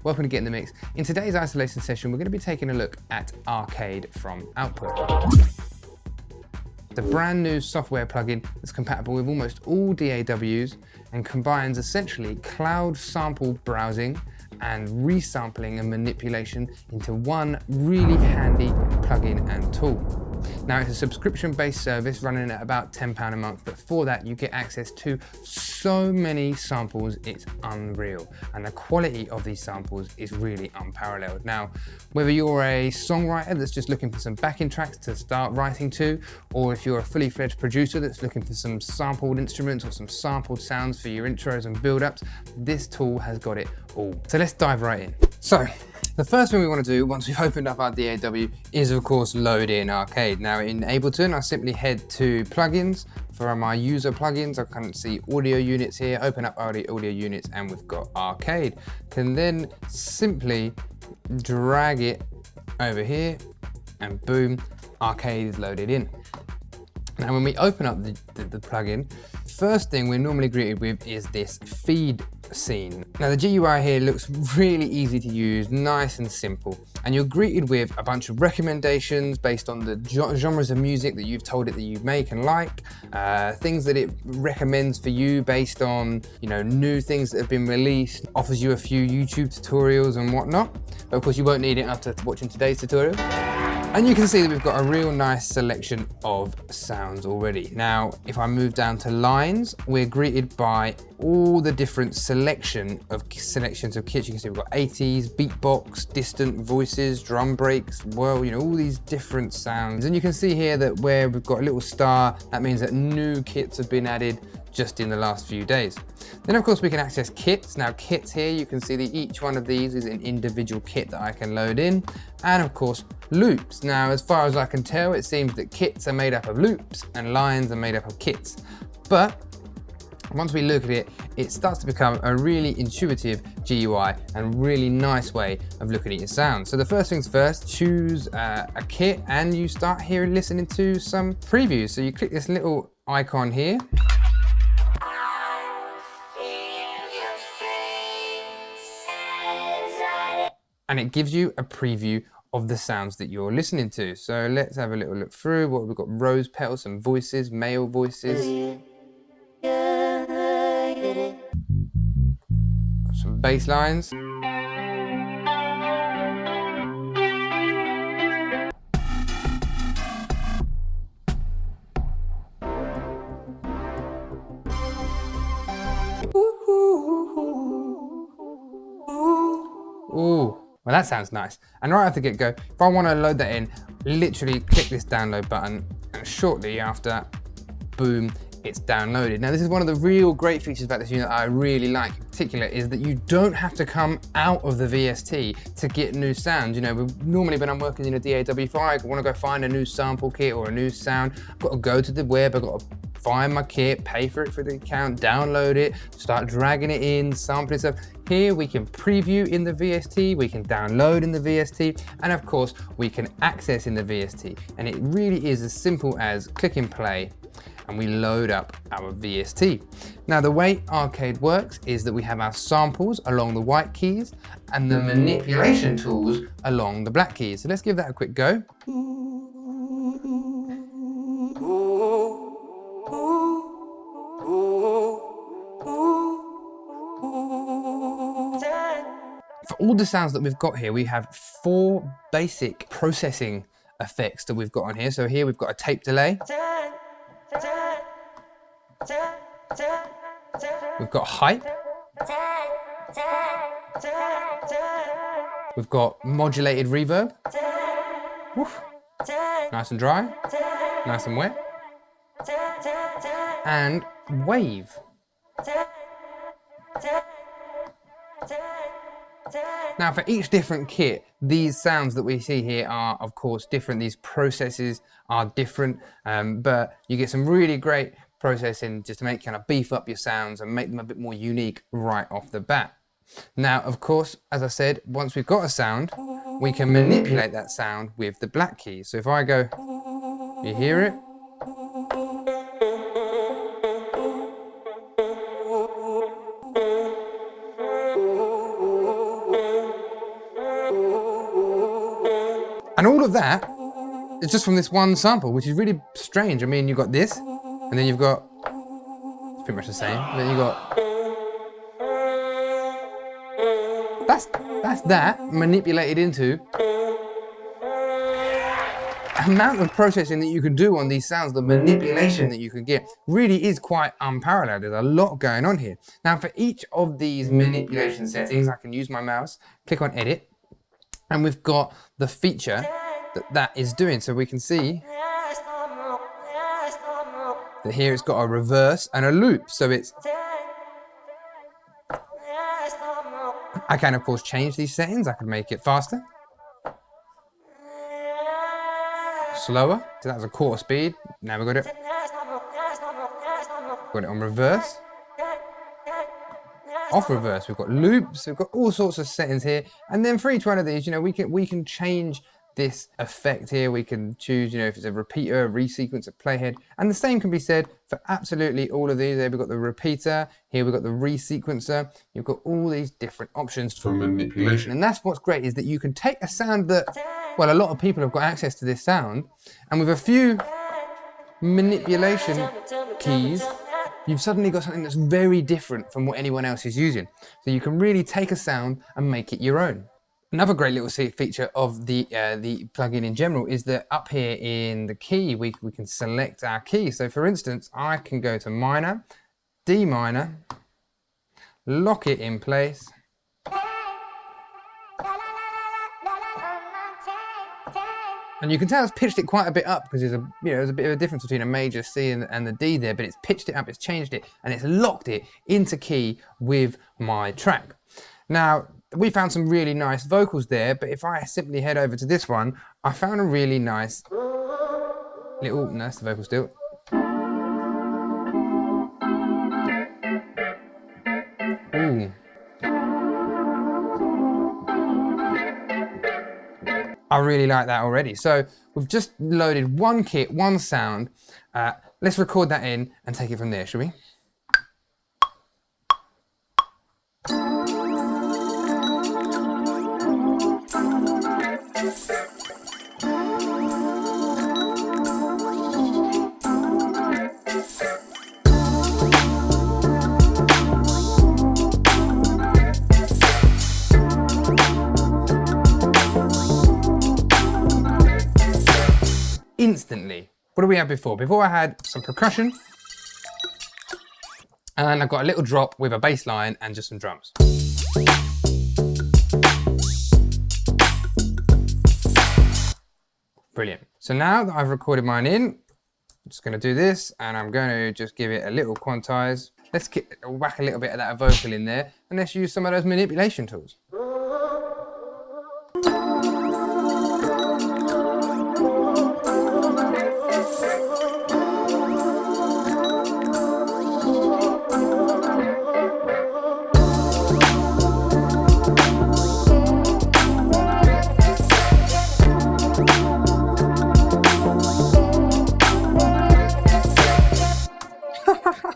welcome to Get in the Mix. In today's isolation session, we're going to be taking a look at Arcade from Output. It's a brand new software plugin that's compatible with almost all DAWs and combines essentially cloud sample browsing and resampling and manipulation into one really handy plugin and tool. Now, it's a subscription-based service running at about £10 a month, but for that you get access to so many samples, it's unreal. And the quality of these samples is really unparalleled. Now, whether you're a songwriter that's just looking for some backing tracks to start writing to, or if you're a fully fledged producer that's looking for some sampled instruments or some sampled sounds for your intros and build-ups, this tool has got it all. So let's dive right in. So, the first thing we want to do once we've opened up our DAW is of course load in Arcade. Now in Ableton, I simply head to plugins. For my user plugins, I can see audio units here, open up audio units, and we've got Arcade. Can then simply drag it over here and boom, Arcade is loaded in. Now when we open up the plugin, first thing we're normally greeted with is this feed scene. Now the GUI here looks really easy to use, nice and simple, and you're greeted with a bunch of recommendations based on the genres of music that you've told it that you make and like, things that it recommends for you based on, you know, new things that have been released, offers you a few YouTube tutorials and whatnot, but of course you won't need it after watching today's tutorial. And you can see that we've got a real nice selection of sounds already. Now, if I move down to lines, we're greeted by all the different selections of kits. You can see we've got 80s, beatbox, distant voices, drum breaks, well, you know, all these different sounds. And you can see here that where we've got a little star, that means that new kits have been added just in the last few days. Then of course we can access kits. Now kits here, you can see that each one of these is an individual kit that I can load in. And of course, loops. Now, as far as I can tell, it seems that kits are made up of loops and lines are made up of kits. But once we look at it, it starts to become a really intuitive GUI and really nice way of looking at your sound. So the first things first, choose a kit and you start hearing, listening to some previews. So you click this little icon here. And it gives you a preview of the sounds that you're listening to. So let's have a little look through. What we've got: rose petals, some voices, male voices, some bass lines. Ooh. Well, that sounds nice. And right off the get-go, if I want to load that in, literally click this download button, and shortly after, boom, it's downloaded. Now, this is one of the real great features about this unit that I really like in particular, is that you don't have to come out of the VST to get new sounds. You know, normally when I'm working in a DAW file, I want to go find a new sample kit or a new sound. I've got to go to the web, I've got to find my kit, pay for it for the account, download it, start dragging it in, sampling stuff. Here we can preview in the VST, we can download in the VST, and of course we can access in the VST. And it really is as simple as clicking play and we load up our VST. Now the way Arcade works is that we have our samples along the white keys and the manipulation tools along the black keys. So let's give that a quick go. For all the sounds that we've got here, we have 4 basic processing effects that we've got on here. So here we've got a tape delay. We've got hype. We've got modulated reverb. Woof. Nice and dry. Nice and wet. And wave. Now for each different kit, these sounds that we see here are of course different, these processes are different, but you get some really great processing just to make kind of beef up your sounds and make them a bit more unique right off the bat. Now of course, as I said, once we've got a sound, we can manipulate that sound with the black keys. So if I go, you hear it? And all of that is just from this one sample, which is really strange. I mean, you've got this, and then you've got, it's pretty much the same. And then you've got, that's that manipulated into amount of processing that you can do on these sounds, the manipulation that you can get really is quite unparalleled. There's a lot going on here. Now for each of these manipulation settings, I can use my mouse, click on edit, and we've got the feature that is doing. So we can see that here it's got a reverse and a loop. So it's, I can of course change these settings. I can make it faster, slower, so that was a quarter speed. Now we've got it on reverse, off reverse. We've got loops, we've got all sorts of settings here. And then for each one of these, you know, we can change this effect here. We can choose, you know, if it's a repeater, a resequence, a playhead. And the same can be said for absolutely all of these. There we've got the repeater, here we've got the resequencer. You've got all these different options for manipulation. And that's what's great, is that you can take a sound that, well, a lot of people have got access to this sound, and with a few manipulation keys, you've suddenly got something that's very different from what anyone else is using. So you can really take a sound and make it your own. Another great little feature of the plugin in general is that up here in the key, we can select our key. So for instance, I can go to minor, D minor, lock it in place, and you can tell it's pitched it quite a bit up, because there's a bit of a difference between a major C and the D there, but it's pitched it up, it's changed it, and it's locked it into key with my track. Now, we found some really nice vocals there, but if I simply head over to this one, I found a really nice little, no, that's the vocal still. Ooh. I really like that already. So we've just loaded one kit, one sound. Let's record that in and take it from there, shall we? Instantly. What do we have before? Before I had some percussion, and I've got a little drop with a bass line and just some drums. Brilliant. So now that I've recorded mine in, I'm just going to do this, and I'm going to just give it a little quantize. Let's whack a little bit of that vocal in there, and let's use some of those manipulation tools.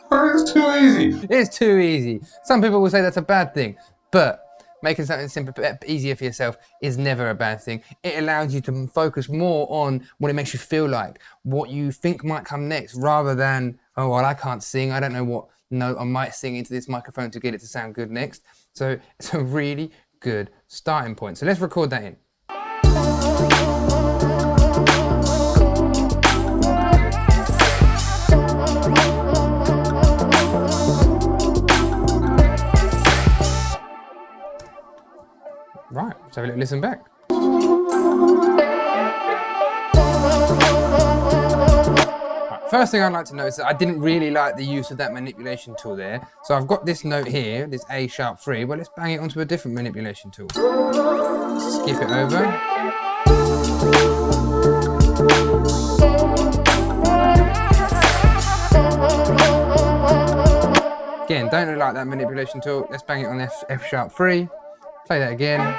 It's too easy. It's too easy. Some people will say that's a bad thing, but making something simpler, easier for yourself is never a bad thing. It allows you to focus more on what it makes you feel like, what you think might come next, rather than, oh, well, I can't sing, I don't know what note I might sing into this microphone to get it to sound good next. So it's a really good starting point. So let's record that in. Right, let's have a little listen back. Right, first thing I'd like to note is that I didn't really like the use of that manipulation tool there. So I've got this note here, this A sharp 3. Well, let's bang it onto a different manipulation tool. Skip it over. Again, don't really like that manipulation tool. Let's bang it on F sharp 3. Play that again.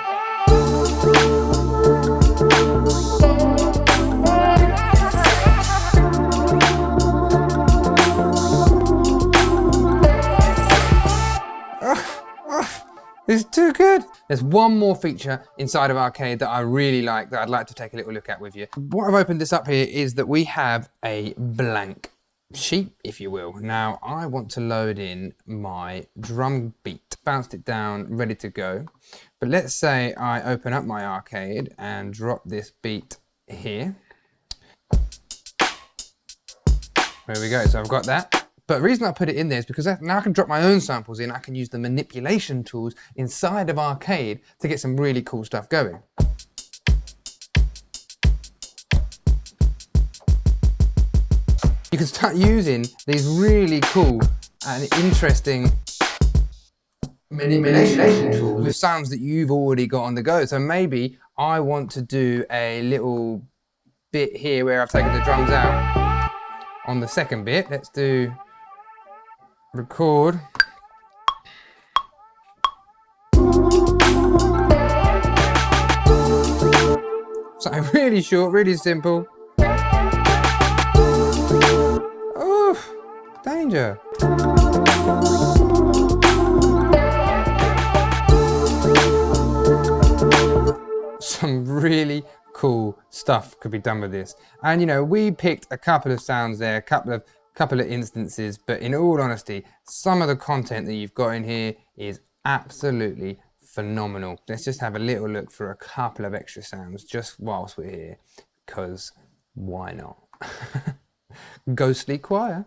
This is too good. There's one more feature inside of Arcade that I really like, that I'd like to take a little look at with you. What I've opened this up here is that we have a blank sheet, if you will. Now I want to load in my drum beat, bounced it down, ready to go. But let's say I open up my Arcade and drop this beat here. There we go, so I've got that. But the reason I put it in there is because now I can drop my own samples in. I can use the manipulation tools inside of Arcade to get some really cool stuff going. You can start using these really cool and interesting manipulation tools with sounds that you've already got on the go. So maybe I want to do a little bit here where I've taken the drums out on the second bit. Let's do record. So really short, really simple. Oh, danger. Some really cool stuff could be done with this. And you know, we picked a couple of sounds there, a couple of instances, but in all honesty, some of the content that you've got in here is absolutely phenomenal. Let's just have a little look for a couple of extra sounds just whilst we're here, because why not? Ghostly choir.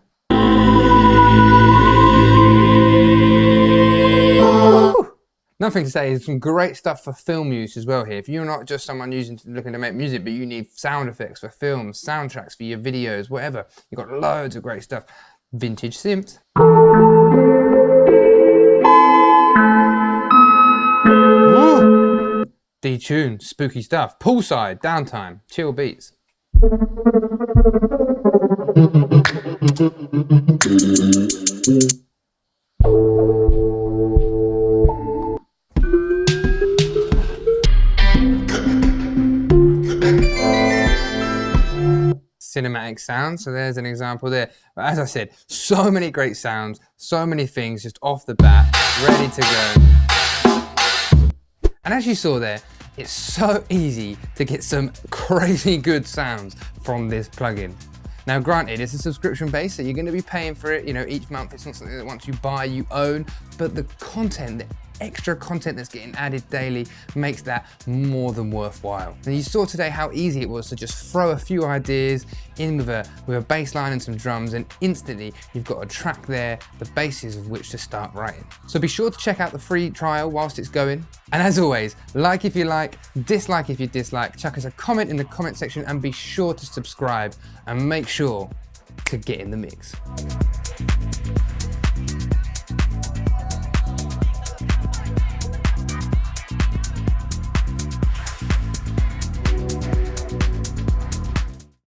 Nothing to say, there's some great stuff for film use as well here. If you're not just someone looking to make music, but you need sound effects for films, soundtracks for your videos, whatever, you've got loads of great stuff. Vintage synths. Detune, spooky stuff. Poolside, downtime, chill beats. Cinematic sounds, so there's an example there. But as I said, so many great sounds, so many things just off the bat, ready to go. And as you saw there, it's so easy to get some crazy good sounds from this plugin. Now granted, it's a subscription base, so you're going to be paying for it, you know, each month. It's not something that once you buy, you own, but the content, the extra content that's getting added daily makes that more than worthwhile. And you saw today how easy it was to just throw a few ideas in with a bass line and some drums, and instantly you've got a track there, the basis of which to start writing. So be sure to check out the free trial whilst it's going. And as always, like if you like, dislike if you dislike, chuck us a comment in the comment section, and be sure to subscribe and make sure to get in the mix.